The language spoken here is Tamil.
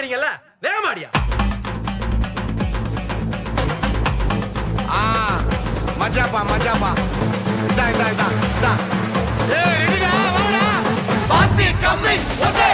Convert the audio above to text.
சொன்னீங்கல்ல, வேகமாடியா? மச்சாப்பா மச்சாப்பா, இதா இதா இதா இதா. ஏய் ரெடிடா, வாடா. பாத்தி கம்மி. ஓகே.